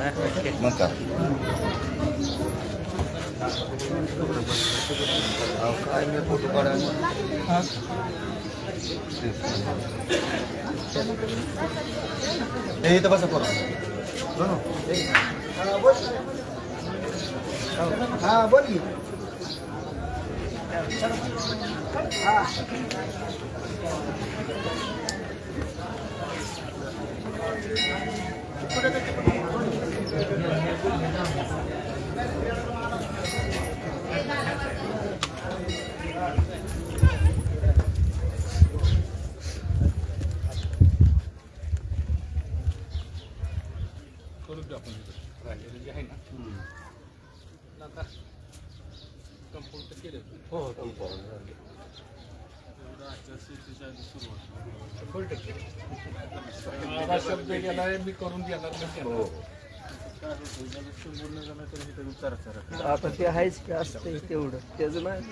मग का काय मी फोटो काढायला इथं बसा करू हा बोल की शब्द गेला मी करून देणार आता ते आहेच की असतं तेवढं त्याचं नाही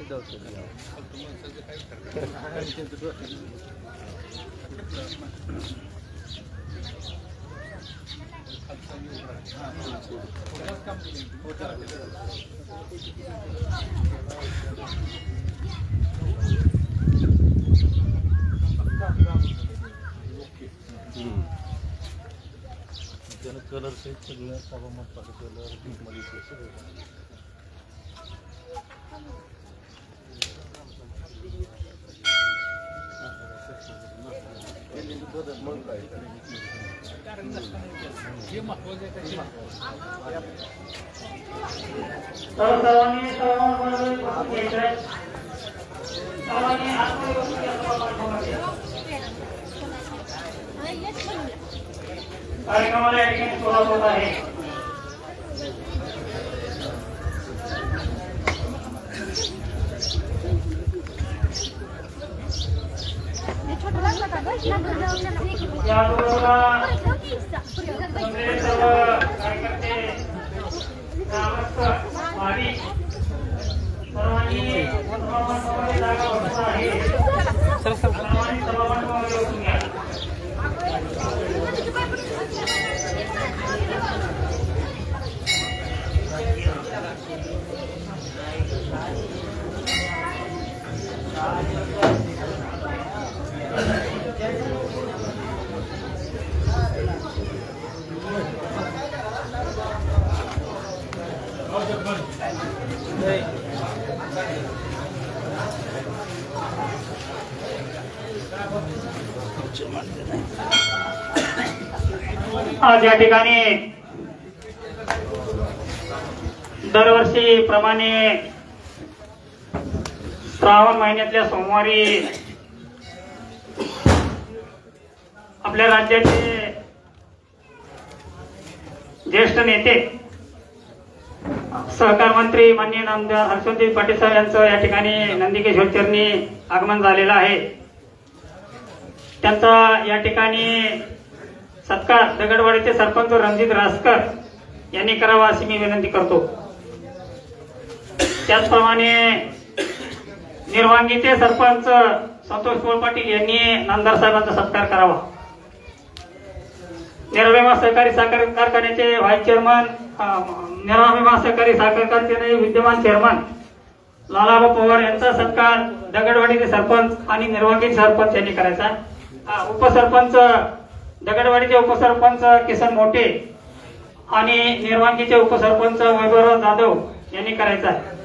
त्यानं कलर सहित सगळं साबामापाचं कलर मध्ये सगळं कार्यक्रमाला या ठिकाणी सुरुवात होत आहे. या बरोबर सर्व कार्यकर्ते ग्रामस्थ भाविक सर्वांनी सभामंडपामध्ये जागा बसवून आहे. सर्वांनी सभामंडपामध्ये बसून घ्या. आज या ठिकाणी दरवर्षी प्रमाणे श्रावण महिन्यातल्या सोमवारी आपल्या राज्याचे ज्येष्ठ नेते सहकार मंत्री माननीय नामदार हर्षवर्धन पाटील साहेब यांचं या ठिकाणी नंदिकेश्वर चरणी आगमन झालेलं आहे. त्यांचा या ठिकाणी सत्कार दगडवाडीचे सरपंच रणजित रासकर यांनी करावा अशी मी विनंती करतो. त्याचप्रमाणे निर्वांगीचे सरपंच संतोष पोळ पाटील यांनी नामदार साहेबांचा सत्कार करावा. निराविमा सहकारी साखर कारखान्याचे व्हाईस चेअरमन निराविमा सहकारी साखर कारखान्याचे विद्यमान चेअरमन लालाबा पवार यांचा सत्कार दगडवाडीचे सरपंच आणि निर्वांगी सरपंच यांनी करायचा. उपसरपंच दगडवाडीचे उपसरपंच किसन मोठे आणि निर्वांगीचे उपसरपंच वैभवराव जाधव यांनी करायचा आहे.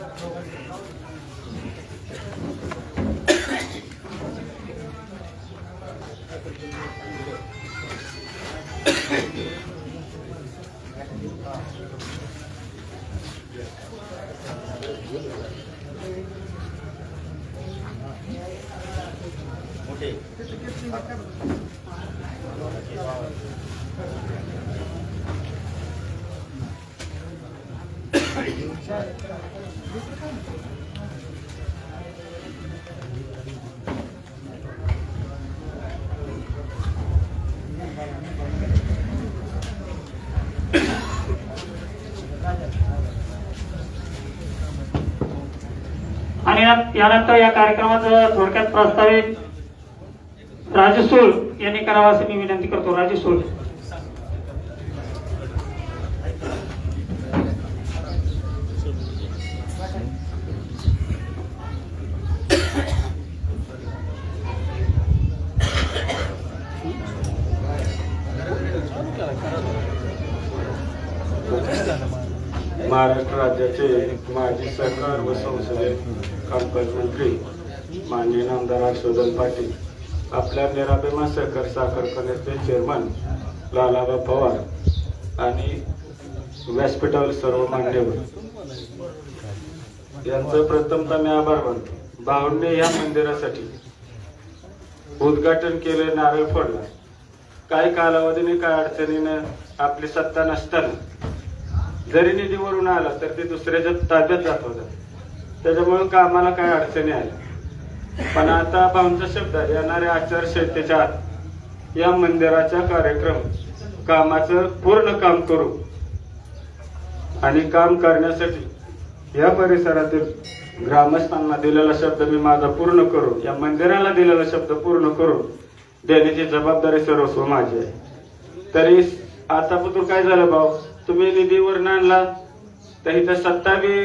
आणि यानंतर या कार्यक्रमाचं थोडक्यात प्रस्तावित राजू सूळ यांनी करावा अशी मी विनंती करतो. राजू सूळ. महाराष्ट्र राज्याचे माजी सहकार व संसदीय कामकाज मंत्री माननीय नामदार हर्षवर्धन पाटील, आपल्या निराभिमान सहकार साखर कारखान्याचे चेअरमन लालाबा पवार आणि व्यासपीठावर सर्व मान्यवर यांचं प्रथमतः मी आभार मानतो। भाऊंनी या मंदिरासाठी उद्घाटन केले, नारळ फोडला। काही कालावधीने काय अडचणीनं आपली सत्ता नसताना जरी निधीवरून आला तर ते दुसऱ्याच्या ताब्यात जात होता, त्याच्यामुळे कामाला काय अडचणी आल्या। पण आता भाऊंचा शब्द आहे, येणाऱ्या आचारसंहितेच्या आत या मंदिराच्या कार्यक्रम कामाचं पूर्ण काम करू आणि काम करण्यासाठी या परिसरातील ग्रामस्थांना दिलेला शब्द मी माझा पूर्ण करू, या मंदिराला दिलेला शब्द पूर्ण करू देण्याची जबाबदारी सर्वस्व माझी आहे। तरी आतापर्यंत काय झालं भाऊ, तुम्ही निधीवर आणला तर इथं सत्ता बी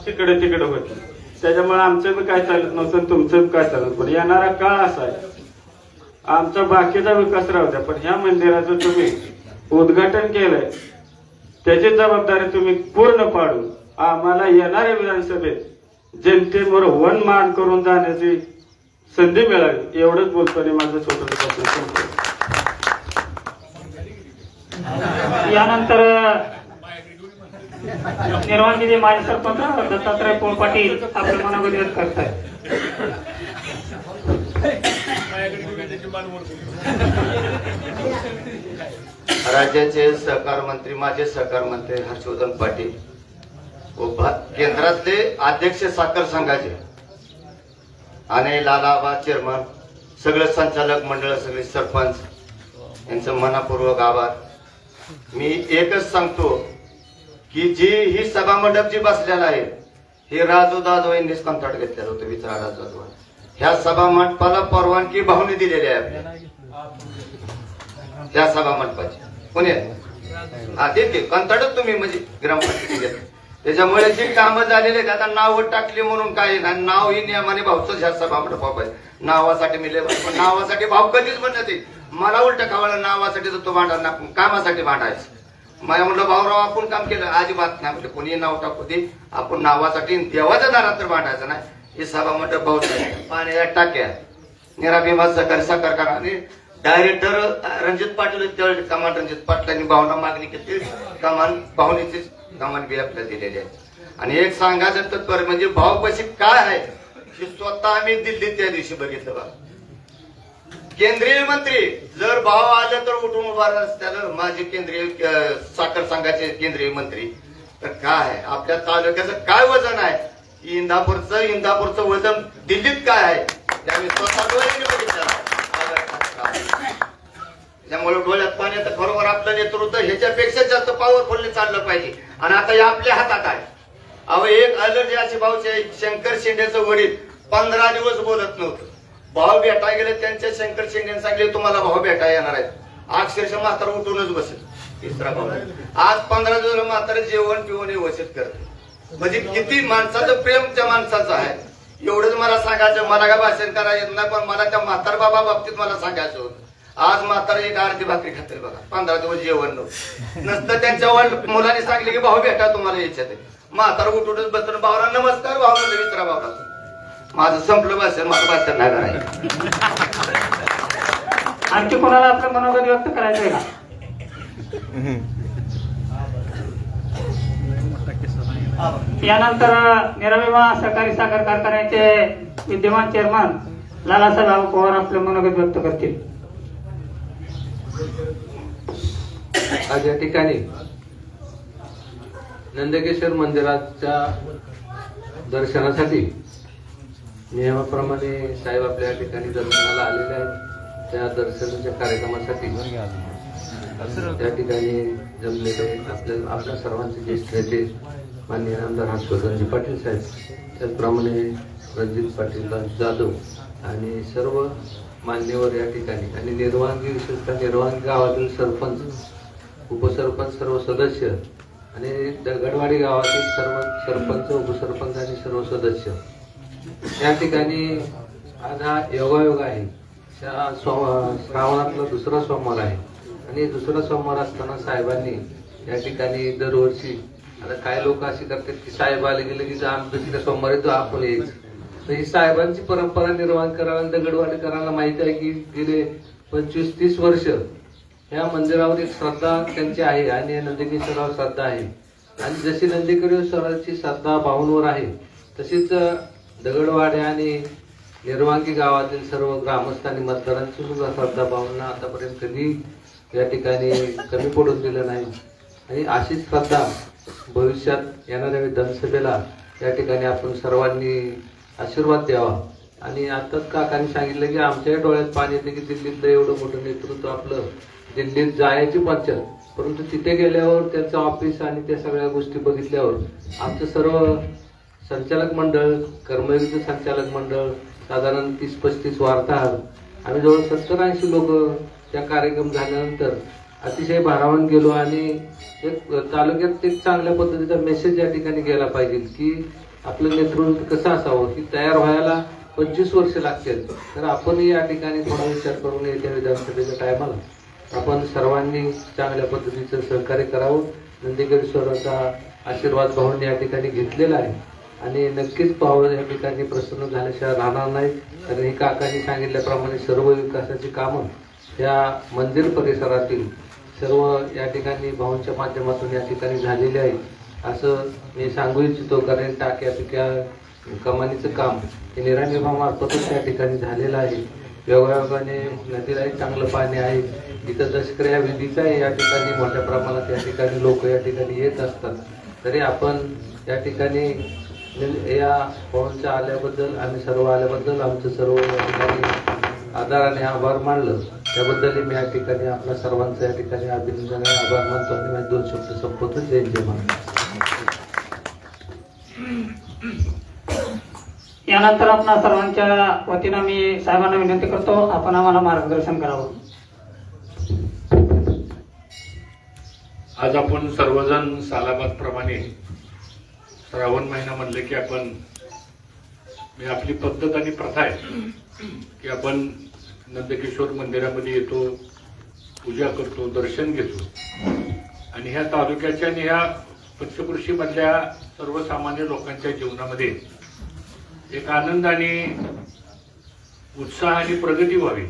तिकडे तिकडे होती, त्याच्यामुळे आमचं बी काय चालत नव्हतं, तुमचं बी काय चालत। पण येणारा काळ असा आहे, आमचा बाकीचा विकास राहू द्या, पण ह्या मंदिराचं तुम्ही उद्घाटन केलंय त्याची जबाबदारी तुम्ही पूर्ण पाडून आम्हाला येणाऱ्या विधानसभेत जनतेवर वन मान करून जाण्याची संधी मिळावी, एवढंच बोलतो आणि माझं छोटं। यानंतर निर्वांगीचे माजी सरपंच दत्तात्रय पोळ पाटील आपले मनोगत व्यक्त करतायत। राज्याचे सहकार मंत्री, माझे सहकार मंत्री हर्षवर्धन पाटील व केंद्रातले अध्यक्ष साखर संघाचे आणि लालाबा चेअरमन, सगळे संचालक मंडळ, सगळे सरपंच यांचं मनापूर्वक आभार। मी एकच सांगतो की जी ही सभा मंडप जी बसलेला आहे हे राजू दादो यांनीच कंत्राट घेतलेलं होतं, विचारा राजू दादो। ह्या सभा मंडपाला परवानगी भाऊने दिलेली आहे आपल्या त्या सभा मंडपाची, कोणी देते कंत्राटच तुम्ही म्हणजे ग्रामपंचायती घेतली, त्याच्यामुळे जी कामं झालेली आहेत आता नाव टाकली म्हणून काय नाही, नाव ही नियमाने भाऊच ह्या सभा मंडप आहे। नावासाठी मी पण नावासाठी भाऊ कधीच म्हणत नाही, मला उलट कावळा नावासाठी तर तो भांडा ना, कामासाठी भांडायचं। मला म्हटलं भाऊराव आपण काम केलं, अजिबात नाही म्हटलं, कोणी नाव टाकू दे, आपण नावासाठी देवाच्या दारात तर भांडायचं नाही। हे सभा मंडप भाऊ पाण्याच्या टाक्या, निराभिमान सहकारी साखर कारखाना आणि डायरेक्टर रणजित पाटील, त्यावेळी कमान रणजित पाटलांनी भावना मागणी केली, कमान भावनेची कमान बी आपल्याला दिलेली आहे। आणि एक सांगायचं तत्पर म्हणजे भाऊपाशी काय आहे हे स्वतः आम्ही दिल्लीत त्या दिवशी बघितलं बा। केंद्रीय मंत्री जर भाव आलं तर उठून उभा त्याला माझे केंद्रीय साखर संघाचे केंद्रीय मंत्री, तर काय आपल्या तालुक्याचं काय वजन आहे, इंदापूरचं वजन दिल्लीत काय आहे त्यावेळी स्वतः डोळ्यांनी बघितलं। त्यामुळे डोळ्यात पाणी तर बरोबर आपलं नेतृत्व ह्याच्यापेक्षा जास्त पॉवरफुल चाललं पाहिजे। आणि आता हे आपल्या हातात आहे। अहो एक अलर्जी अशी भाऊचे शंकर शेंडेचं वडील 15 दिवस बोलत नव्हतं, भाऊ भेटायला गेले, त्यांच्या शंकर शेंडेने सांगले तुम्हाला भाऊ भेटायला येणार आहेत, अक्षरशः म्हातारा उठूनच बसेल। तिसरा भाऊ आज 15 दिवस म्हातारा जेवण पिवून व्यवस्थित करत, म्हणजे किती माणसाचं प्रेम त्या माणसाचं आहे एवढंच मला सांगायचं। मला काय भाषण करायला येत नाही, पण मला त्या म्हातार बाबा बाबतीत मला सांगायचं होतं। आज म्हातारा एक अर्धी भाकरी खाते बघा, 15 दिवस जेवण नसतं। त्यांच्या मुलांनी सांगले की भाऊ भेटा तुम्हाला यायच्यात, म्हातारा उठूनच बसतो, भावरा नमस्कार भाऊ म्हणलं, विचारा भावरा। माझं संपलं भाषण, माझं भाषण नाही करायचं। आणखी कोणाला आपलं मनोगत व्यक्त करायचंय का? यानंतर निराभिमान सहकारी साखर कारखान्याचे विद्यमान चेअरमन लालासाहेब पवार आपलं मनोगत व्यक्त करतील। आज या ठिकाणी नंदकेश्वर मंदिराच्या दर्शनासाठी नियमाप्रमाणे साहेब आपल्या ठिकाणी दर्शनाला आलेले आहेत। त्या दर्शनाच्या कार्यक्रमासाठी त्या ठिकाणी जमलेले आपल्या सर्वांचे ज्येष्ठ नेते माननीय आमदार हर्षवर्धनजी पाटील साहेब, त्याचप्रमाणे रणजित पाटील जाधव आणि सर्व मान्यवर या ठिकाणी, आणि निर्वांगी विशेषतः निर्वांगी गावातील सरपंच, उपसरपंच, सर्व सदस्य आणि दगडवाडी गावातील सर्व सरपंच, उपसरपंच आणि सर्व सदस्य या ठिकाणी आज हा योगायोग आहे। श्रावणातला दुसरा सोमवार आहे आणि दुसरा सोमवार असताना साहेबांनी या ठिकाणी दरवर्षी आता काय लोक असे करतात की साहेब आले गेले की दुसऱ्या सोमवारी तो आपण यायचं. तर ही साहेबांची परंपरा निर्माण करायला दगडवाडीकरांना माहिती आहे की गेले 25-30 वर्ष ह्या मंदिरावर एक श्रद्धा त्यांची आहे आणि नंदिकेश्वरावर श्रद्धा आहे. आणि जशी नंदिकेश्वराची श्रद्धा भाऊंवर आहे तशीच दगडवाडे आणि निर्वांगी गावातील सर्व ग्रामस्थ आणि मतदारांची सुद्धा श्रद्धा भावना आतापर्यंत कधी या ठिकाणी कमी पडून दिलं नाही. आणि अशीच श्रद्धा भविष्यात येणाऱ्या विधानसभेला या ठिकाणी आपण सर्वांनी आशीर्वाद द्यावा. आणि आताच काकांनी सांगितलं की आमच्या डोळ्यात पाणी येते की दिल्लीतलं एवढं मोठं नेतृत्व आपलं दिल्लीत जायची पंचायत, परंतु तिथे गेल्यावर त्यांचं ऑफिस आणि त्या सगळ्या गोष्टी बघितल्यावर आमचं सर्व संचालक मंडळ, कर्मयोगी संचालक मंडळ, साधारण 30-35 वार्ताहर, आम्ही जवळ 70-80 लोक त्या कार्यक्रम झाल्यानंतर अतिशय भारावून गेलो. आणि एक तालुक्यात एक चांगल्या पद्धतीचा मेसेज या ठिकाणी गेला पाहिजे की आपलं नेतृत्व कसं असावं की तयार व्हायला 25 वर्ष लागतील. तर आपण या ठिकाणी थोडा विचार करून येत्या विधानसभेच्या टायमाला आपण सर्वांनी चांगल्या पद्धतीचं सहकार्य करावं. नंदिकेश्वराचा आशीर्वाद भाऊंनी या ठिकाणी घेतलेला आहे आणि नक्कीच भाऊ या ठिकाणी प्रसन्न झाल्याशिवाय राहणार नाही. कारण हे काकांनी सांगितल्याप्रमाणे सर्व विकासाची कामं या मंदिर परिसरातील सर्व या ठिकाणी भाऊंच्या माध्यमातून या ठिकाणी झालेले आहे असं मी सांगू इच्छितो. कारण टाक्या पिक्या कमानीचं काम हे निरानिर्मामार्फतच त्या ठिकाणी झालेलं आहे. योगायोगाने नदीलाही चांगलं पाणी आहे. इथं दशक्रिया विधीचा या ठिकाणी मोठ्या प्रमाणात या ठिकाणी लोक या ठिकाणी येत असतात. तरी आपण या ठिकाणी या भाऊंच्या आल्याबद्दल आम्ही सर्व आल्याबद्दल आमचं सर्व या ठिकाणी आदराने आभार मानलं. त्याबद्दल मी या ठिकाणी आपल्या सर्वांचं या ठिकाणी अभिनंदन आणि आभार मानतो आणि माझे 2 शब्द संपवतो. जय जय महाराज. यानंतर आपणा सर्वांच्या वतीनं मी साहेबांना विनंती करतो आपण आम्हाला मार्गदर्शन करावं. आज आपण सर्वजण सालाबाद प्रमाणे श्रावण महिना म्हणले की आपण आपली पद्धत आणि प्रथा आहे की आपण नंदकिशोर मंदिरामध्ये येतो, पूजा करतो, दर्शन घेतो आणि ह्या तालुक्याच्या आणि ह्या पंचकृषी मधल्या सर्वसामान्य लोकांच्या जीवनामध्ये एक आनंद आणि उत्साह आणि प्रगती व्हावी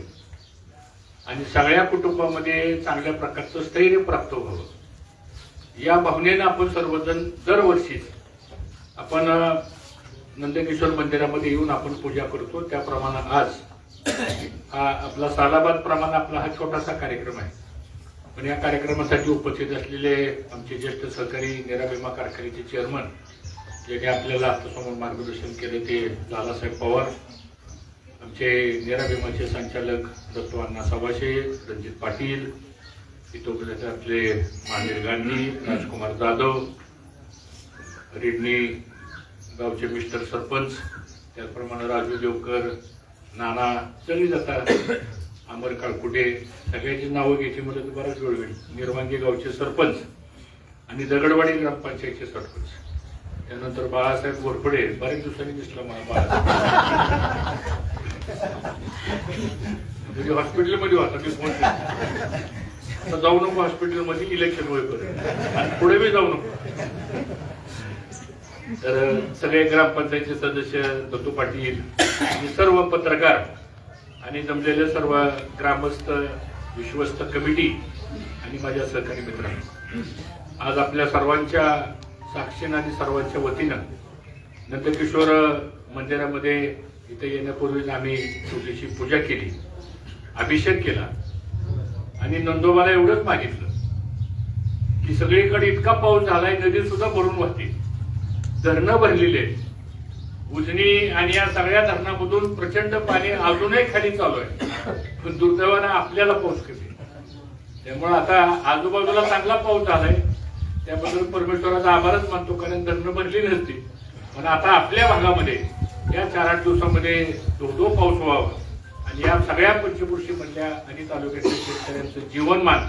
आणि सगळ्या कुटुंबामध्ये चांगल्या प्रकारचं स्थैर्य प्राप्त व्हावं या भावनेनं आपण सर्वजण दरवर्षीच आपण नंदकिशोर मंदिरामध्ये येऊन आपण पूजा करतो. त्याप्रमाणे आज हा आपला सालाबाद प्रमाणे आपला हा छोटासा कार्यक्रम आहे. पण या कार्यक्रमासाठी उपस्थित असलेले आमचे ज्येष्ठ सहकारी नीरा भीमा कारखान्याचे चेअरमन ज्यांनी आपल्याला आतासमोर मार्गदर्शन केले ते लालासाहेब पवार, आमचे नीरा भीमाचे संचालक डॉक्टर अण्णा सवाशे, रणजित पाटील, इथं आपले महावीर गांधी, राजकुमार जाधव, रेडणी गावचे मिस्टर सरपंच, त्याचप्रमाणे राजू देवकर, नाना, सगळी जातात, अमर काळकुटे, सगळ्यांची नावं घ्यायची मला बराच वेळ होईल. निर्वांगी गावचे सरपंच आणि दगडवाडी ग्रामपंचायतचे सरपंच, त्यानंतर बाळासाहेब घोरपडे, बरेच दिवसांनी दिसला मला बाळासाहेब, म्हणजे हॉस्पिटलमध्ये होता मी फोन आता जाऊ नको हॉस्पिटलमध्ये इलेक्शन होईपर्यंत आणि पुढे बी जाऊ नको. तर सगळे ग्रामपंचायतचे सदस्य, दत्तू पाटील आणि सर्व पत्रकार आणि जमलेले सर्व ग्रामस्थ, विश्वस्त कमिटी आणि माझ्या सहकारी मित्रांनो, आज आपल्या सर्वांच्या साक्षीनं आणि सर्वांच्या वतीनं नंदकिशोर मंदिरामध्ये इथे येण्यापूर्वीच आम्ही छोटीशी पूजा केली, अभिषेक केला आणि नंदोबाला एवढंच मागितलं की सगळीकडे इतका पाऊस झालाय, नदी सुद्धा भरून वाहते, धरणं भरलेली आहेत, उजनी आणि या सगळ्या धरणामधून प्रचंड पाणी अजूनही खाली चालू आहे, पण दुर्दैवानं आपल्याला पाऊस कमी. त्यामुळे आता आजूबाजूला चांगला पाऊस झालाय, त्याबद्दल परमेश्वराचा आभारच मानतो, कारण धरणं भरली नसती. पण आता आपल्या भागामध्ये या 4-8 दिवसामध्ये धो पाऊस व्हावा आणि या सगळ्या पंचकृषी मधल्या आणि तालुक्यातील शेतकऱ्यांचं जीवनमान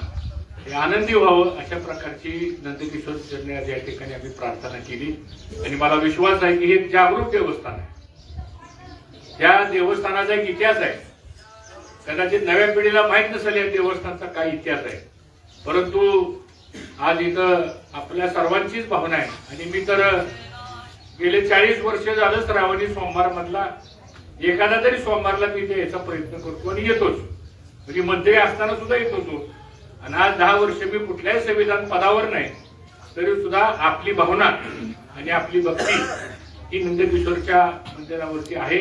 हे आनंदी व्हावं अशा प्रकारची नंदकिशोर चरणी आज या ठिकाणी आम्ही प्रार्थना केली. आणि मला विश्वास आहे की हे जागरूक देवस्थान आहे, त्या देवस्थानाचा एक इतिहास आहे. कदाचित नव्या पिढीला माहीत नसेल या देवस्थानचा काय इतिहास आहे, परंतु आज इथं आपल्या सर्वांचीच भावना आहे. आणि मी तर गेले 40 वर्ष झालं श्रावणी सोमवार मधला एखादा तरी सोमवारला मी इथे यायचा प्रयत्न करतो आणि येतोच. म्हणजे मंत्री असताना सुद्धा येत होतो. आणि आज 10 वर्ष मी कुठल्याही संविधान पदावर नाही तरी सुद्धा आपली भावना आणि आपली भक्ती ही नंदकिशोरच्या मंदिरावरती आहे.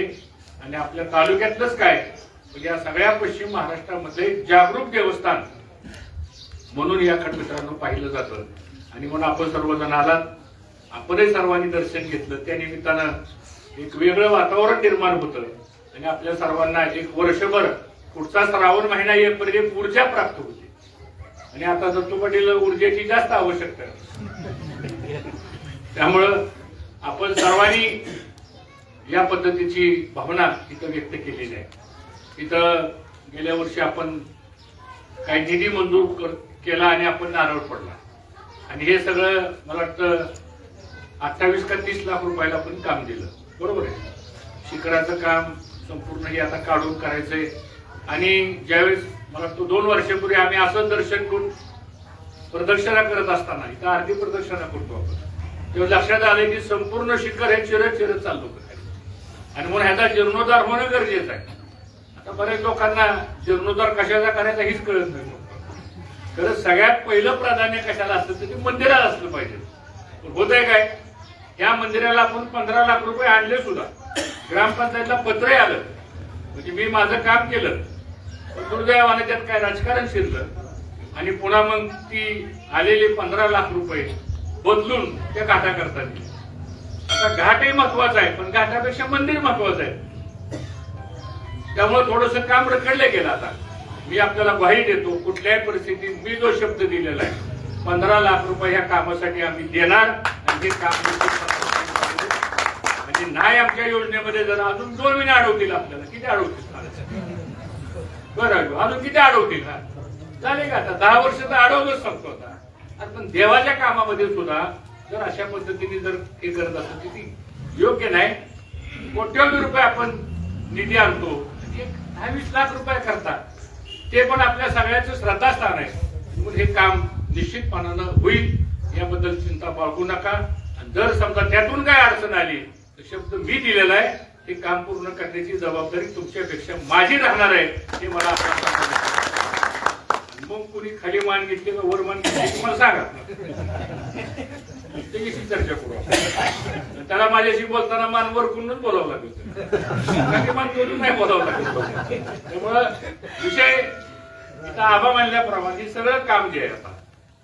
आणि आपल्या तालुक्यातलंच काय म्हणजे या सगळ्या पश्चिम महाराष्ट्रामध्ये जागरूक देवस्थान म्हणून या खंडमित्रांनो पाहिलं जातं. आणि म्हणून आपण सर्वजण आलात, आपणही सर्वांनी दर्शन घेतलं. त्या निमित्तानं एक वेगळं वातावरण निर्माण होतं आणि आपल्या सर्वांना एक वर्षभर पुढचा श्रावण महिना येईपर्यंत ऊर्जा प्राप्त होते. आणि आता दत्तू पाटील ऊर्जेची जास्त आवश्यकता आहे. त्यामुळं आपण सर्वांनी या पद्धतीची भावना इथं व्यक्त केलेली आहे. इथं गेल्या वर्षी आपण काही निधी मंजूर केला आणि आपण नारळ पडला. आणि हे सगळं मला वाटतं 28 का 30 लाख रुपयाला आपण काम दिलं. बरोबर आहे. शिखराचं काम संपूर्ण हे आता काढून करायचंय. आणि ज्यावेळेस मला वाटतं 2 वर्षापूर्वी आम्ही असं दर्शन करून प्रदक्षिणा करत असताना इथं आरती प्रदक्षिणा करतो आपण, तेव्हा लक्षात आलं की संपूर्ण शिखर हे चिरत चिरत चाललो. आणि म्हणून ह्याचा जीर्णोद्धार होणं गरजेचं आहे. आता बऱ्याच लोकांना जीर्णोद्धार कशाचा करायचा हीच कळत नाही. खरं सगळ्यात पहिलं प्राधान्य कशाला असतं तर ते मंदिराला असलं पाहिजे. होत आहे काय, या मंदिराला आपण 15 लाख रुपये आणले सुद्धा, ग्रामपंचायतला पत्रही आलं, म्हणजे मी माझं काम केलं. पण दुर्दैवाने त्यात काय राजकारण शिरलं आणि पुन्हा मग ती आलेले 15 लाख रुपये बदलून त्या घाटा करतात. आता घाटही महत्वाचा आहे पण घाटापेक्षा मंदिर महत्वाचं आहे. त्यामुळे थोडंसं काम रखडलं गेलं. आता मी आपल्याला ग्वाही देतो, कुठल्याही परिस्थितीत मी जो शब्द दिलेला आहे 15 लाख रुपये ह्या कामासाठी आम्ही देणार. आणि हे काम म्हणजे नाही आमच्या योजनेमध्ये जर अजून 2 महिने अडवतील, आपल्याला किती अडवतील बरं, अजून किती अडवतील का चालेल का. आता 10 वर्ष तर अडवलंच सांगतो. आता पण देवाच्या कामामध्ये सुद्धा जर अशा पद्धतीने जर हे करत असतो ती योग्य नाही. कोट्यवधी रुपये आपण निधी आणतो, 10-20 लाख रुपये करतात, ते पण आपल्या सगळ्याचं श्रद्धास्थान आहे. म्हणून हे काम निश्चितपणानं होईल याबद्दल चिंता बाळगू नका. आणि जर समजा त्यातून काय अडचण आली तर शब्द मी दिलेला आहे, हे काम पूर्ण करण्याची जबाबदारी तुमच्यापेक्षा माझी राहणार आहे हे मला आता. मग कुणी खाली मान घेतली का वर मान घेतली मला सांगा, त्याच्याशी चर्चा करू. त्याला माझ्याशी बोलताना मान वर करूनच बोलावं लागेल, मान करून नाही बोलावं लागेल. त्यामुळं विषय इथं आबा मानल्याप्रमाणे सगळं काम जे आहे आता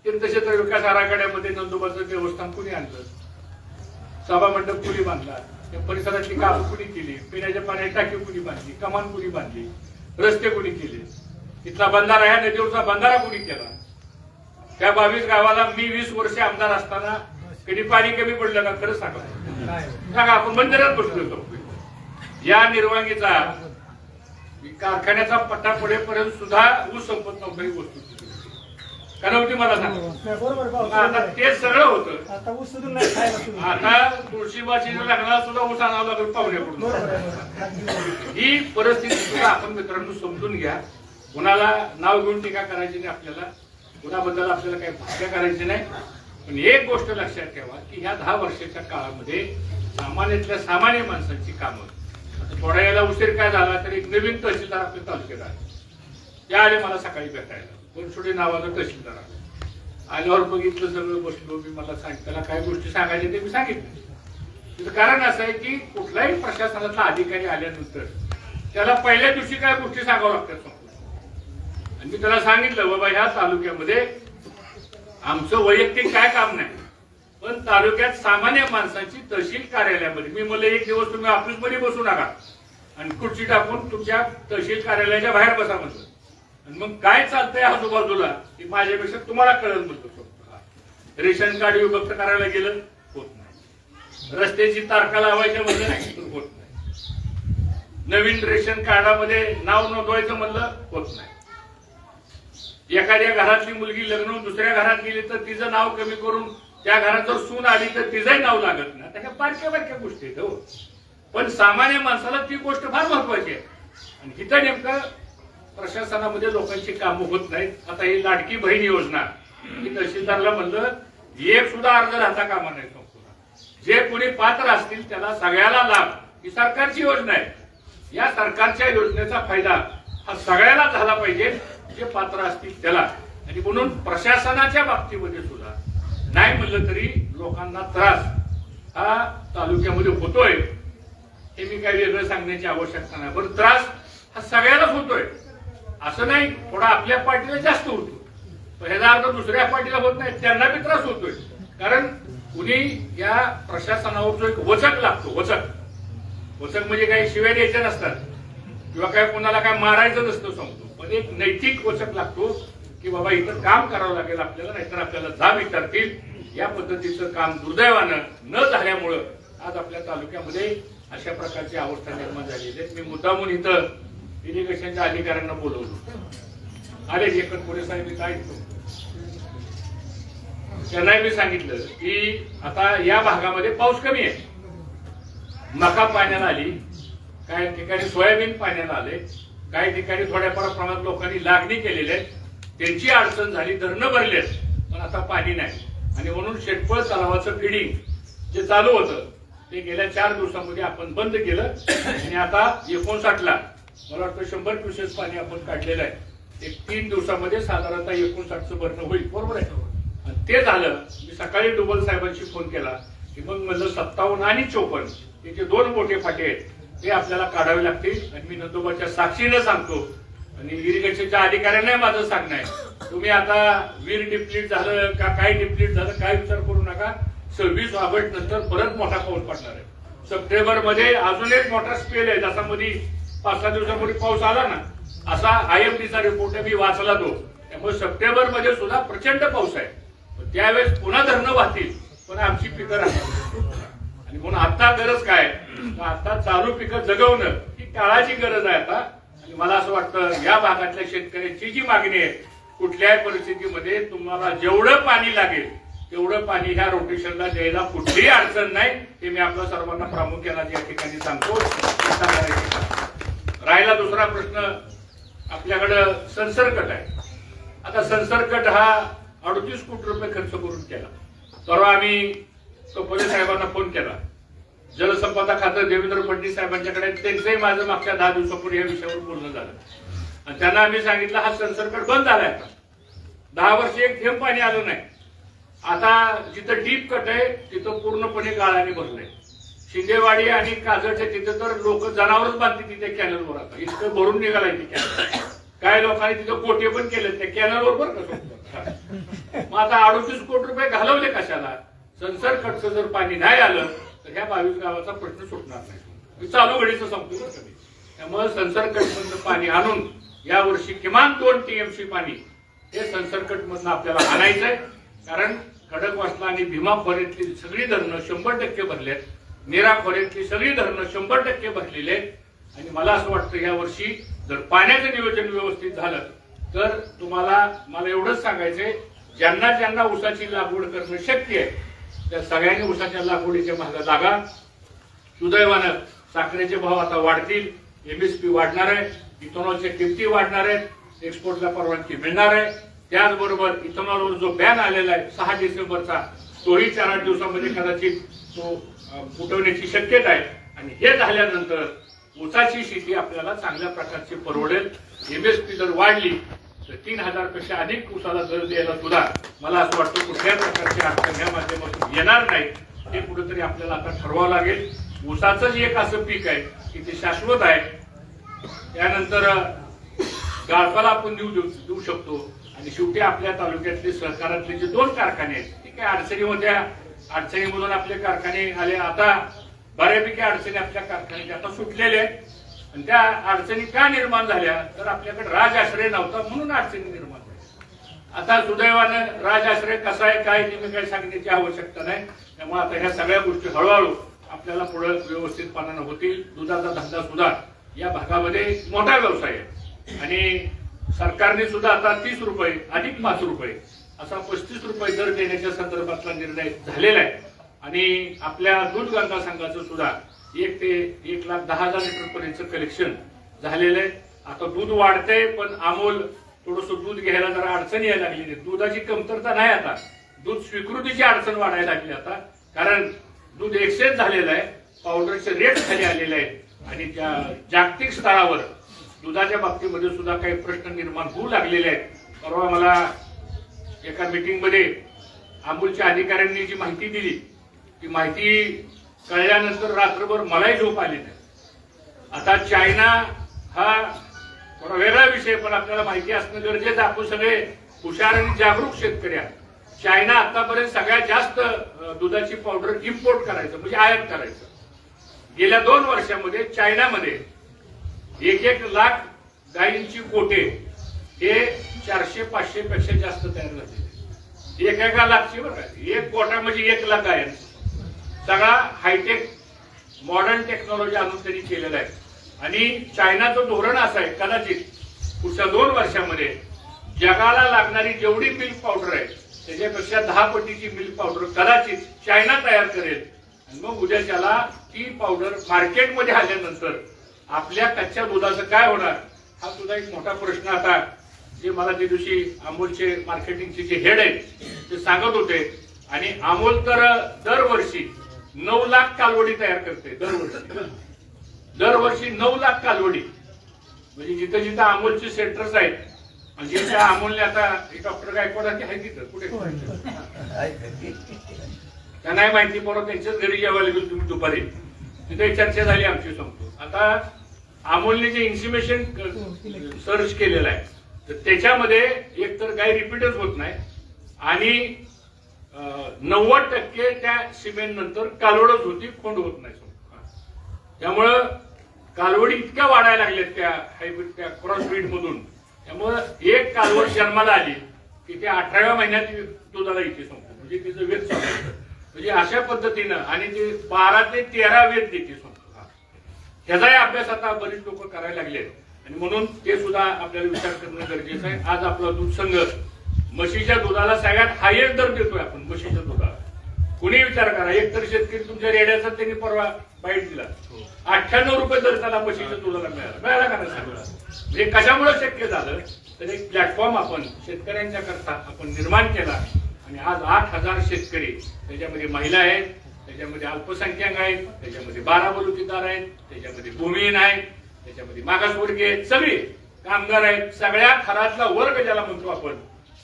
तीर्थक्षेत्र विकास आराखड्यामध्ये नंदुबाचं देवस्थान कुणी आणलं, सभा मंडप कुणी बांधला, त्या परिसरातली कामं कुणी केली, पिण्याच्या पाण्याची टाकी कुणी बांधली, कमान कुणी बांधली, रस्ते कुणी केले, इथला बंधारा ह्या नदीवरचा बंधारा कुणी केला. त्या 22 गावाला मी 20 वर्ष आमदार असताना कधी पाणी कमी पडलं का खरंच सांगा. आपण मंदिरात बसलो होतो. या निर्वांगीचा कारखान्याचा पट्टा पडेपर्यंत सुद्धा ऊस संपत नव्हतं ही वस्तू का नव्हती मला सांगा. आता ते सगळं होतं. आता तुळशीबाजीला लागला सुद्धा ऊस आणावं लागेल पाहुण्याकडून. ही परिस्थिती सुद्धा आपण मित्रांनो समजून घ्या. कुणाला नाव घेऊन टीका करायची नाही, आपल्याला कुणाबद्दल आपल्याला काही भाष्य करायची नाही. पण एक गोष्ट लक्षात ठेवा की ह्या 10 वर्षाच्या काळामध्ये सामान्यातल्या सामान्य माणसांची कामं, आता थोड्या वेळेला उशीर काय झाला तर एक नवीन तहसीलदार आपल्या तालुक्यात आले. ते आले मला सकाळी भेटायला, बनसोडे नावाचा तहसीलदार आला. आल्यावर बघितलं सगळं, बसलो मी, मला त्याला काय गोष्टी सांगायच्या ते मी सांगितलं. त्याचं कारण असं आहे की कुठलाही प्रशासनातला अधिकारी आल्यानंतर त्याला पहिल्या दिवशी काय गोष्टी सांगावं लागतात. आणि मी त्याला सांगितलं बाबा ह्या तालुक्यामध्ये आमचं वैयक्तिक काय काम नाही, पण तालुक्यात सामान्य माणसांची तहसील कार्यालयामध्ये मी म्हणलं 1 दिवस तुम्ही ऑफिसमध्ये बसू नका आणि खुर्ची टाकून तुमच्या तहसील कार्यालयाच्या बाहेर बसा म्हणलं. आणि मग काय चालतंय आजूबाजूला की माझ्यापेक्षा तुम्हाला कळत म्हणतो. रेशन कार्ड विभक्त करायला गेलं होत नाही, रस्त्याची तारखा लावायच्या म्हणलं नाही होत नाही, नवीन रेशन कार्डामध्ये नाव नोंदवायचं म्हणलं होत नाही. एखाद्या घरातली मुलगी लग्न होऊन दुसऱ्या घरात गेली तर तिचं नाव कमी करून त्या घरात जर सून आली तर तिचंही नाव लागत नाही. त्या बारक्या बारक्या गोष्टी आहेत हो, पण सामान्य माणसाला ती गोष्ट फार महत्वाची आहे. आणि इथं नेमकं प्रशासनामध्ये लोकांची कामं होत नाहीत. आता ही लाडकी बहीण योजना की तहसीलदारला म्हणलं एक सुद्धा अर्ज राहता कामा नाही संपूर्ण. जे कोणी पात्र असतील त्याला सगळ्याला लाभ. ही सरकारची योजना आहे. या सरकारच्या योजनेचा फायदा हा सगळ्याला झाला पाहिजे जे पात्र असतील त्याला. आणि म्हणून प्रशासनाच्या बाबतीमध्ये सुद्धा नाही म्हणलं तरी लोकांना त्रास हा तालुक्यामध्ये होतोय. हे मी काही वेगळं सांगण्याची आवश्यकता नाही. पण त्रास हा सगळ्यालाच होतोय. असं नाही थोडा आपल्या पार्टीला जास्त होतो, ह्याचा अर्थ दुसऱ्या पार्टीला होत नाही, त्यांना बी त्रास होतोय. कारण कुणी या प्रशासनावर जो एक वचक लागतो, वचक म्हणजे काही शिव्या द्यायच्या नसतात किंवा काय कोणाला काय मारायचं नसतं सांगतो, पण एक नैतिक वचक लागतो की बाबा इथं काम करावं लागेल आपल्याला, नाहीतर आपल्याला जाब विचारतील. या पद्धतीचं काम दुर्दैवानं न झाल्यामुळं आज आपल्या तालुक्यामध्ये अशा प्रकारची अवस्था निर्माण झालेली आहे. मी मुद्दामून इथं इरिगेशनच्या अधिकाऱ्यांना बोलवलं, आले एकच पोलीस साहेब काय त्यांनाही मी सांगितलं की आता या भागामध्ये पाऊस कमी आहे, मका पाण्याला आली, काही ठिकाणी सोयाबीन पाण्याला आले, काही ठिकाणी थोड्याफार प्रमाणात लोकांनी लागणी केलेली आहे, त्यांची अडचण झाली, धरणं भरलेत पण आता पाणी नाही. आणि म्हणून शेटफळ तलावाचं फिडिंग जे चालू होतं ते गेल्या 4 दिवसांमध्ये आपण बंद केलं. आणि आता 59ला मला वाटतं 100 क्युसेस पाणी आपण काढलेलं आहे. एक 3 दिवसामध्ये साधारणतः 59चं भरणं होईल, बरोबर आहे. आणि ते झालं. मी सकाळी डुबल साहेबांशी फोन केला की मग म्हणलं 57 आणि 54 हे जे 2 मोठे फाटे आहेत ते आपल्याला काढावे लागतील. आणि मी नंदोबाच्या साक्षीनं सांगतो आणि इरिगेशनच्या अधिकाऱ्यांना माझं सांगणं आहे, तुम्ही आता वीर डिप्लीट झालं का काय डिप्लीट झालं काय विचार करू नका. 26 ऑगस्ट नंतर परत मोठा पाऊस पडणार आहे. सप्टेंबर मध्ये अजून एक मोठा स्पेल आहे, जसा मध्ये 5-6 दिवसापूर्वी पाऊस आला ना, असा IMDचा रिपोर्ट आहे, मी वाचला तो. त्यामुळे सप्टेंबर मध्ये सुद्धा प्रचंड पाऊस आहे. त्यावेळेस पुन्हा धरणं वाहतील पण आमची पिकं राहतील. आणि म्हणून आता गरज काय, आता चालू पिकं जगवणं ही काळाची गरज आहे आता. आणि मला असं वाटतं या भागातल्या शेतकऱ्यांची जी मागणी आहे, कुठल्याही परिस्थितीमध्ये तुम्हाला जेवढं पाणी लागेल तेवढं पाणी ह्या रोटेशनला द्यायला कुठलीही अडचण नाही. हे मी आपल्या सर्वांना प्रामुख्याने या ठिकाणी सांगतो. राहिला दुसरा प्रश्न, आपल्याकडं संसर्गट आहे. आता संसर्गट हा 38 कोटी रुपये खर्च करून केला. परवा आम्ही पोलीस साहेबांना फोन केला, जलसंपदा खातं देवेंद्र फडणवीस साहेबांच्याकडे, त्यांचंही माझं मागच्या 10 दिवसापूर्वी या विषयावर बोलणं झालं. आणि त्यांना आम्ही सांगितलं हा संसर्गट बंद झालाय. आता 10 वर्ष एक थेंब पाणी आलं नाही. आता जिथं डीप कट आहे तिथं पूर्णपणे गाळाने भरलंय. शिंदेवाडी आणि काजळच्या तिथे तर लोक जनावरच बांधते तिथे कॅनलवर. आता इतकं भरून निघालाय ती कॅनल. काय लोकांनी तिथं कोटे पण केले त्या कॅनलवर बरं का. मग आता 38 कोटी रुपये घालवले कशाला. संसर्गटचं जर पाणी नाही आलं तर ह्या 22 गावाचा प्रश्न सुटणार नाही. चालू घडीचं संपतो. त्यामुळे संसर्गटमधलं पाणी आणून यावर्षी किमान 2 TMC पाणी हे संसर्गट मधनं आपल्याला आणायचंय. कारण खडकवासला आणि भीमा खोऱ्यातली सगळी धरणं 100% भरलेत. नेरा खोऱ्यातली सगळी धरणं 100% भरलेली आहेत. आणि मला असं वाटतं या वर्षी जर पाण्याचं नियोजन व्यवस्थित झालं तर मला एवढंच सांगायचंय, ज्यांना ज्यांना ऊसाची लागवड करणं शक्य आहे त्या सगळ्यांनी ऊसाच्या लागवडीच्या मागे लागा. सुदैवानं साखरेचे भाव आता वाढतील, MSP वाढणार आहे, इथेनॉलच्या किमती वाढणार आहेत, एक्सपोर्टला परवानगी मिळणार आहे. त्याचबरोबर इथेनॉलवर जो बॅन आलेला आहे 6 डिसेंबरचा, तोही 4-8 दिवसामध्ये कदाचित तो उठवण्याची शक्यता आहे. आणि हे झाल्यानंतर ऊसाची शेती आपल्याला चांगल्या प्रकारची परवडेल. MSP जर वाढली तर 3000 पेक्षा अधिक ऊसाला दर द्यायला सुद्धा मला असं वाटतं कुठल्याही प्रकारची अडचण या माध्यमातून येणार नाही. हे कुठेतरी आपल्याला आता ठरवावं लागेल. ऊसाचं जे एक असं पीक आहे की ते शाश्वत आहे. त्यानंतर गाळपाला आपण देऊ शकतो. आणि शेवटी आपल्या तालुक्यातले सहकारातले जे 2 कारखाने आहेत ते काही अडचणी होत्या, अडचणीमधून आपले कारखाने आले. आता बऱ्यापैकी अडचणी आपल्या कारखान्याच्या आता सुटलेल्या आहेत. आणि त्या अडचणी का निर्माण झाल्या तर आपल्याकडे राजआश्रय नव्हता म्हणून अडचणी निर्माण झाल्या. आता सुदैवानं राजआश्रय कसा आहे काय तुम्ही काही सांगण्याची आवश्यकता नाही. त्यामुळे आता ह्या सगळ्या गोष्टी हळूहळू आपल्याला पुढे व्यवस्थितपणानं होतील. दुधाचा धंदा सुद्धा या भागामध्ये मोठा व्यवसाय आहे. आणि सरकारने सुद्धा आता 30 रुपये अधिक 5 रुपये असा 35 रुपये दर देण्याच्या संदर्भातला निर्णय झालेला आहे. आणि आपल्या दूध गंगा संघाचं सुद्धा 1 ते 1,10,000 लिटर पर्यंतचं कलेक्शन झालेलं आहे. आता दूध वाढतंय पण अमोल थोडंसं दूध घ्यायला जरा अडचण यायला लागली. दुधाची कमतरता नाही आता, दूध स्वीकृतीची अडचण वाढायला लागली आता, कारण दूध एक्सचेंज झालेलं आहे, पावडरचे रेट खाली आलेले आहेत आणि त्या जागतिक स्तरावर दुधाच्या बाबतीमध्ये सुद्धा काही प्रश्न निर्माण होऊ लागलेले आहेत. परवा मला एका मीटिंगमध्ये अमूलच्या अधिकाऱ्यांनी जी माहिती दिली, ती माहिती कळल्यानंतर रात्रभर मलाही झोप आली नाही. आता चायना हा थोडा वेगळा विषय, पण आपल्याला माहिती असणं गरजेचं. आपण सगळे हुशार आणि जागरूक शेतकरी आहात. चायना आतापर्यंत सगळ्यात जास्त दुधाची पावडर इम्पोर्ट करायचं म्हणजे आयात करायचं. गेल्या 2 वर्षामध्ये चायनामध्ये 1 लाख गायींची कोटे हे 400-500 पेक्षा जास्त तयार झाले. एका लाखची बरं, एक कोटा म्हणजे 1 लाख गायांचा. सगळा हायटेक मॉडर्न टेक्नॉलॉजी आणून त्यांनी केलेला आहे. आणि चायनाचं धोरण असं आहे, कदाचित पुढच्या 2 वर्षामध्ये जगाला लागणारी जेवढी मिल्क पावडर आहे त्याच्यापेक्षा 10 पटीची मिल्क पावडर कदाचित चायना तयार करेल. आणि मग उद्या त्याला ती पावडर मार्केटमध्ये आल्यानंतर आपल्या कच्च्या दुधाचं काय होणार, हा सुद्धा एक मोठा प्रश्न. आता जे मला त्या दिवशी अमूलचे मार्केटिंगचे जे हेड आहेत ते सांगत होते, आणि अमूल तर दरवर्षी 9 लाख कालवडी तयार करते. दरवर्षी 9 लाख कालवडी. म्हणजे जिथं जिथं अमूलचे सेंटर्स आहेत, म्हणजे त्या अमूलने आता डॉक्टर गायकवाडांची आहे तिथं कुठे त्या नाही माहिती, परत त्यांच्याच घरी जेवायला गेलो तुम्ही दुपारी, तिथे चर्चा झाली आमची. सांगतो आता अमूलने जे इन्फॉर्मेशन सर्च केलेलं आहे, तर त्याच्यामध्ये एकतर गाय रिपीटच होत नाही आणि 90% त्या सिमेंट नंतर कालवडच होती, खोंड होत नाही. त्यामुळं कालवडी इतक्या वाढायला लागल्यात त्या हायब्रिड, त्या क्रॉस ब्रीड मधून. त्यामुळं एक कालवड जन्माला आली की ते 18व्या महिन्यात दुधाला इथे सांगतो, म्हणजे तिचं वेद चालू. म्हणजे अशा पद्धतीनं, आणि ते 12 ते 13 वेद देते सांगतो. ह्याचाही अभ्यास आता बरीच लोक करायला लागले, आणि म्हणून ते सुद्धा आपल्याला विचार करणं गरजेचं आहे. आज आपला दूध संघ म्हशीच्या दुधाला सगळ्यात हायेस्ट दर देतोय आपण म्हशीच्या दुधाला. कुणी विचार करा, एकतर शेतकरी तुमच्या रेड्याचा त्यांनी परवा बाईट दिला, 98 रुपये दर त्याला म्हशीच्या दुधाला मिळाला का नाही सांगा. म्हणजे कशामुळे शक्य झालं, तर एक प्लॅटफॉर्म आपण शेतकऱ्यांच्या करता आपण निर्माण केला, आणि आज 8,000 शेतकरी, त्याच्यामध्ये महिला आहेत, त्याच्यामध्ये अल्पसंख्याक आहेत, त्याच्यामध्ये 12 बलुतेदार आहेत, त्याच्यामध्ये भूमिहीन आहेत, त्याच्यामध्ये मागासवर्गीय आहेत, सगळे कामगार आहेत. सगळ्या थरातला वर्ग ज्याला म्हणतो आपण,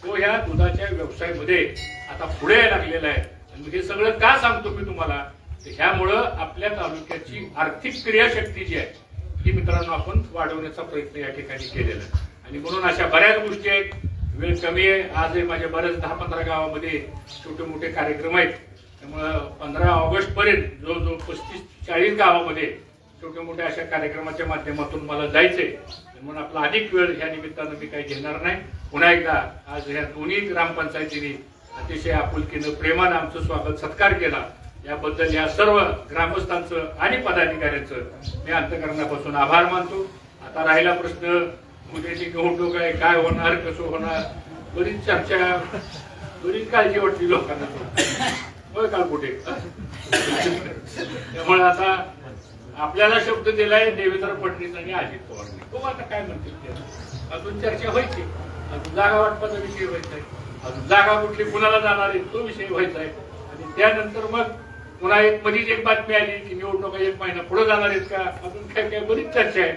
तो ह्या दुधाच्या व्यवसायामध्ये आता पुढे यायला लागलेला आहे. आणि हे सगळं का सांगतो मी तुम्हाला, तर ह्यामुळं आपल्या तालुक्याची आर्थिक क्रियाशक्ती जी आहे ही मित्रांनो आपण वाढवण्याचा प्रयत्न या ठिकाणी केलेला आहे. आणि म्हणून अशा बऱ्याच गोष्टी आहेत. वेळ कमी आहे. आजही माझ्या बऱ्याच 10-15 गावामध्ये छोटे मोठे कार्यक्रम आहेत. त्यामुळं 15 ऑगस्ट पर्यंत जवळजवळ 35-40 गावामध्ये छोट्या मोठ्या अशा कार्यक्रमाच्या माध्यमातून मला जायचंय. म्हणून आपला अधिक वेळ ह्या निमित्तानं मी काही घेणार नाही. पुन्हा एकदा आज ह्या दोन्ही ग्रामपंचायतींनी अतिशय आपुलकीनं प्रेमानं आमचं स्वागत सत्कार केला, याबद्दल या सर्व ग्रामस्थांचं आणि पदाधिकाऱ्यांचं मी अंतःकरणापासून आभार मानतो. आता राहिला प्रश्न उद्याची निवडणूक आहे, काय होणार, कसं होणार, बरीच चर्चा, बरीच काळजी वाटली लोकांना. होय काल कुठे. त्यामुळे आता आपल्याला शब्द दिलाय देवेंद्र फडणवीस आणि अजित पवारने. तो आता काय म्हणतील ते अजून चर्चा व्हायची, अजून जागा वाटपाचा विषय व्हायचा आहे, अजून जागा कुठली कुणाला जाणार आहे तो विषय व्हायचा आहे. आणि त्यानंतर मग पुन्हा मधीच एक बातमी आली की निवडणुका 1 महिना पुढे जाणार आहेत का, अजून काय काय बरीच चर्चा आहे.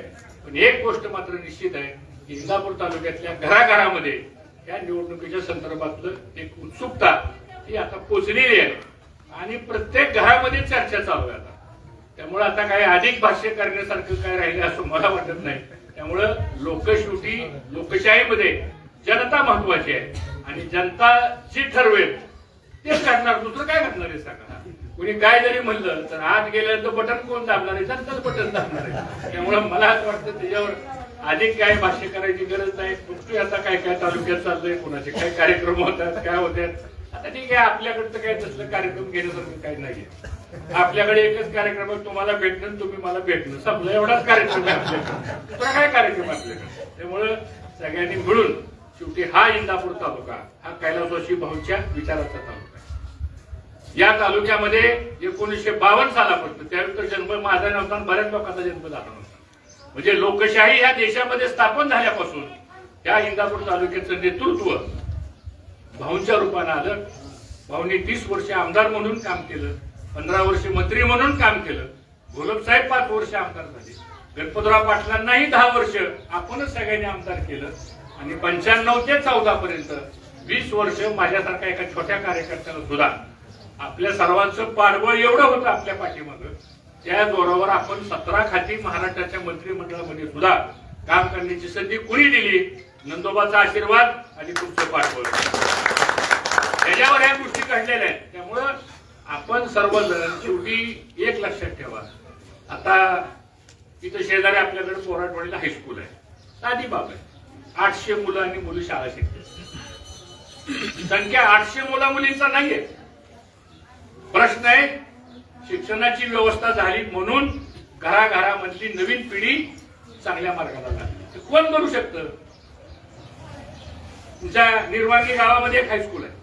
पण एक गोष्ट मात्र निश्चित आहे की इंदापूर तालुक्यातल्या घराघरामध्ये या निवडणुकीच्या संदर्भातलं एक उत्सुकता ही आता पोचलेली आहे, आणि प्रत्येक घरामध्ये चर्चा चालू आहे आता. त्यामुळे आता काही अधिक भाष्य करण्यासारखं काय राहिलं असं मला वाटत नाही. त्यामुळं लोकशेवटी लोकशाहीमध्ये जनता महत्वाची आहे, आणि जनता जी ठरवेल तेच करणार, दुसरं काय करणार आहे सांगा. कोणी काय जरी म्हणलं तर आत गेल्यानंतर बटन कोण दाबणार आहे, जनताच बटन दाबणार आहे. त्यामुळे मला असं वाटतं त्याच्यावर अधिक काय भाष्य करायची गरज नाही. कुठे आता काय काय तालुक्यात चाललंय, कोणाचे काय कार्यक्रम होतात, काय होतात. आता ठीक आहे, आपल्याकडचं काय तसलं कार्यक्रम घेण्यासारखं काही नाहीये. आपल्याकडे एकच कार्यक्रम आहे, तुम्हाला भेटणं तुम्ही मला भेटणं, समजा एवढाच कार्यक्रम आहे आपल्याकडे, दुसरा काय कार्यक्रम आपल्याकडे. त्यामुळं सगळ्यांनी मिळून शेवटी हा इंदापूर तालुका हा कैलासवासी भाऊंच्या विचाराचा तालुका आहे. या तालुक्यामध्ये 1952 सालापासून, त्यावेळी तर जन्म माझा नव्हता, बऱ्याच लोकांचा जन्म झाला नव्हता. म्हणजे लोकशाही ह्या देशामध्ये स्थापन झाल्यापासून त्या इंदापूर तालुक्याचं नेतृत्व भाऊंच्या रूपानं आलं. भाऊंनी 30 वर्ष आमदार म्हणून काम केलं, 15 वर्ष मंत्री म्हणून काम केलं. घोलपसाहेब 5 वर्ष आमदार झाले. गणपतराव पाटलांनाही 10 वर्ष आपणच सगळ्यांनी आमदार केलं. आणि 95 ते 14 पर्यंत 20 वर्ष माझ्यासारख्या एका छोट्या कार्यकर्त्याला सुद्धा आपल्या सर्वांचं पाठबळ एवढं होतं आपल्या पाठीमागं. त्या जोरावर आपण 17 खाती महाराष्ट्राच्या मंत्रिमंडळामध्ये सुद्धा काम करण्याची संधी कुणी दिली? नंदोबाचा आशीर्वाद आणि तुमचं पाठबळ. त्याच्यावर ह्या गोष्टी घडलेल्या आहेत. त्यामुळं आपण सर्वजण शेवटी एक लक्षात ठेवा. आता इथं शेजारी आपल्याकडे पोराटवाडीला हायस्कूल आहे. साधी बाब आहे. 800 मुलं आणि मुली शाळा शिकतात. संख्या 800 मुला मुलींचा नाहीये. प्रश्न आहे शिक्षणाची व्यवस्था झाली म्हणून घराघरामधली नवीन पिढी चांगल्या मार्गाला लागली. कोण करू शकतं? तुमच्या निर्वाणी गावामध्ये एक हायस्कूल आहे,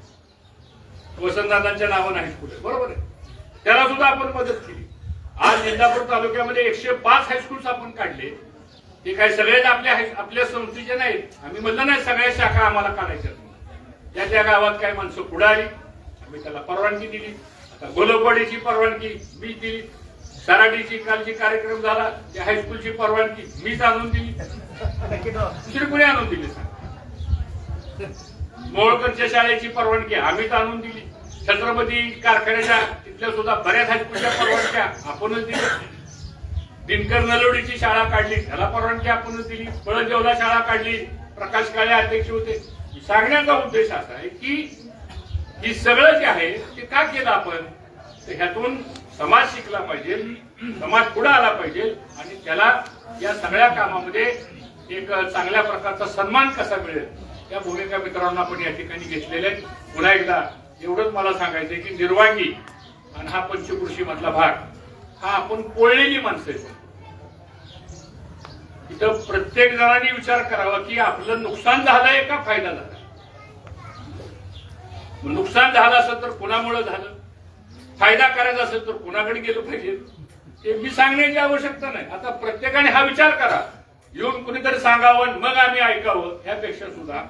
वसंतदादांच्या नावानं हायस्कूल आहे, बरोबर आहे. त्याला सुद्धा आपण मदत केली. आज इंदापूर तालुक्यामध्ये 105 हायस्कूल्स आपण काढले. ते काय सगळेच आपल्या संस्थेचे नाहीत. आम्ही म्हणलं नाही सगळ्या शाखा आम्हाला काढायच्या. त्या गावात काय माणसं पुढे आली, आम्ही त्याला परवानगी दिली. आता गोलकवाडीची परवानगी मी दिली. सराटीची कालची कार्यक्रम झाला, त्या हायस्कूलची परवानगी मीच आणून दिली. शिरकुणी आणून दिली. मोळकरच्या शाळेची परवानगी आम्हीच आणून दिली. छत्रपती कारखान्याच्या तिथल्या सुद्धा बऱ्याच हायस्कूलच्या परवानग्या आपणच दिल्या. दिनकर नलवडीची शाळा काढली, त्याला परवानगी आपणच दिली. पळजेवला शाळा काढली, प्रकाश काळे अध्यक्ष होते. सांगण्याचा उद्देश असा आहे की ही सगळं जे आहे ते का केलं आपण? तर ह्यातून समाज शिकला पाहिजे, समाज पुढे आला पाहिजे आणि त्याला या सगळ्या कामामध्ये एक चांगल्या प्रकारचा सन्मान कसा मिळेल त्या भूमिका मित्रांना आपण या ठिकाणी घेतलेल्या आहेत. पुन्हा एकदा एवढंच मला सांगायचंय की निर्वांगी आणि हा पंचकृषी मधला भाग हा आपण पोळलेली माणसं आहे. इथं प्रत्येक जणांनी विचार करावा की आपलं नुकसान झालंय का फायदा झाला. नुकसान झालं असेल तर कुणामुळे झालं, फायदा करायचा असेल तर कुणाकडे गेलं पाहिजे ते मी सांगण्याची आवश्यकता नाही. आता प्रत्येकाने हा विचार करा. येऊन कुणीतरी सांगावं मग आम्ही ऐकावं ह्यापेक्षा सुद्धा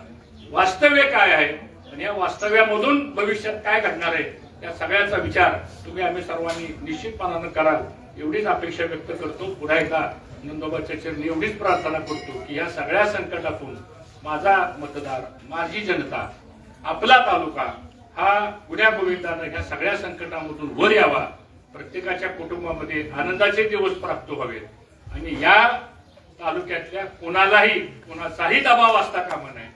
वास्तव्य काय आहे आणि या वास्तव्यामधून भविष्यात काय घडणार आहे त्या सगळ्याचा विचार तुम्ही आम्ही सर्वांनी निश्चितपणानं कराल एवढीच अपेक्षा व्यक्त करतो. पुन्हा एकदा नंदोबाच्या चरणी एवढीच प्रार्थना करतो की या सगळ्या संकटातून माझा मतदार, माझी जनता, आपला तालुका हा गुन्ह्या गोविंदानं ह्या सगळ्या संकटामधून वर यावा. प्रत्येकाच्या कुटुंबामध्ये आनंदाचे दिवस प्राप्त व्हावेत आणि या तालुक्यातल्या कोणाचाही दबाव असता कामा नये,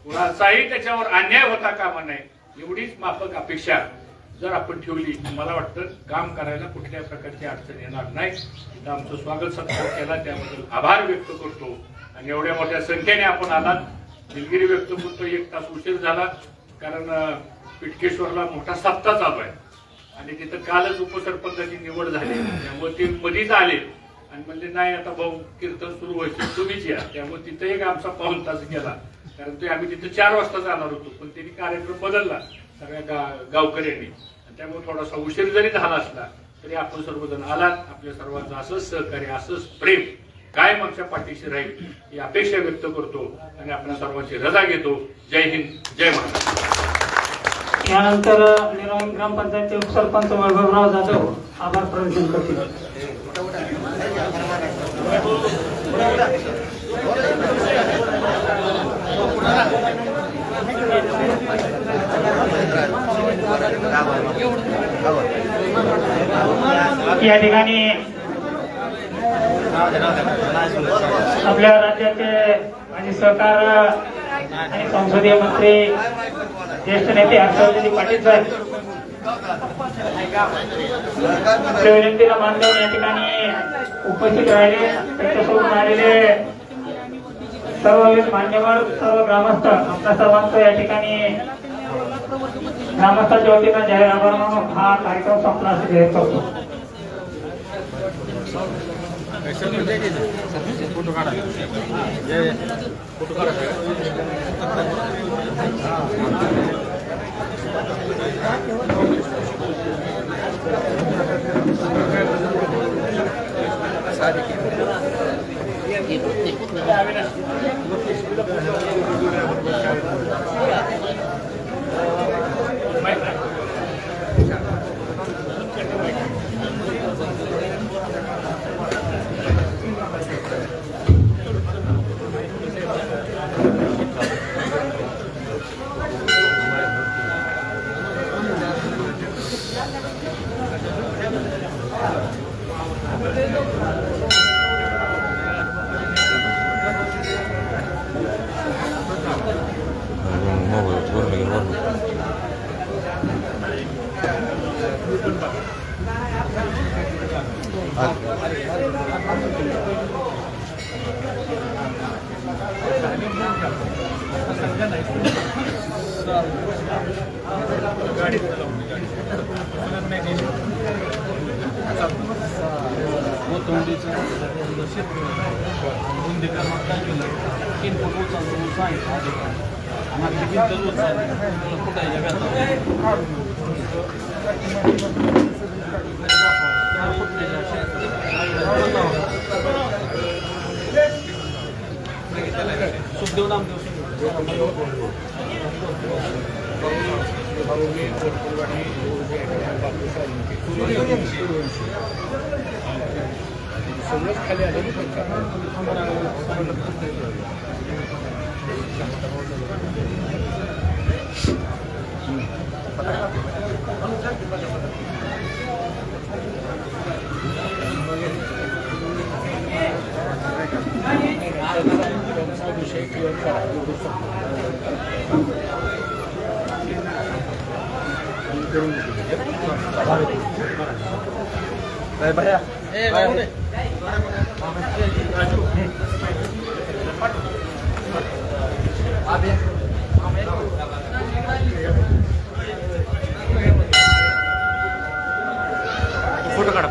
कोणाचाही त्याच्यावर अन्याय होता कामा नये एवढीच माफक अपेक्षा जर आपण ठेवली मला वाटतं काम करायला कुठल्या प्रकारची अडचण येणार नाही. इथं आमचं स्वागत सत्कार केला त्याबद्दल आभार व्यक्त करतो. आणि एवढ्या मोठ्या संख्येने आपण आलात. दिलगिरी व्यक्त करतो. 1 तास उशीर झाला कारण पिटकेश्वरला मोठा सप्ताह चालू आहे आणि तिथं कालच उपसरपंचाची निवड झाली. त्यामुळे ते मधीच आले आणि म्हणले नाही आता भाऊ कीर्तन सुरू व्हायचं तुम्हीच या. त्यामुळे तिथं एक आमचा पाऊण तास गेला कारण ते आम्ही तिथे 4 वाजता जाणार होतो पण त्यांनी कार्यक्रम बदलला सगळ्या गावकऱ्यांनी. त्यामुळे थोडासा उशीर जरी झाला असला तरी आपण सर्वजण आलात. आपल्या सर्वांचं असंच सहकार्य, असंच प्रेम कायम आमच्या पाठीशी राहील ही अपेक्षा व्यक्त करतो आणि आपल्या सर्वांची रजा घेतो. जय हिंद, जय महाराष्ट्र. यानंतर निरावण ग्रामपंचायतचे उपसरपंच वैभवराव जाधव आभार प्रदर्शन करतील. या ठिकाणी आपल्या राज्याचे माजी सहकार आणि संसदीय मंत्री ज्येष्ठ नेते हर्षवर्धनजी पाटील साहेब विनंतीला मान देऊन या ठिकाणी उपस्थित राहिले. त्याच्यासोबत आलेले सर्व मान्यवर, सर्व ग्रामस्थ आपल्या सर्वांचं या ठिकाणी ग्रामस्थांच्या वतीनं जाहीर आभार मानून हा कार्यक्रम संपला असे जाहीर करतो. सारी फोटो काढा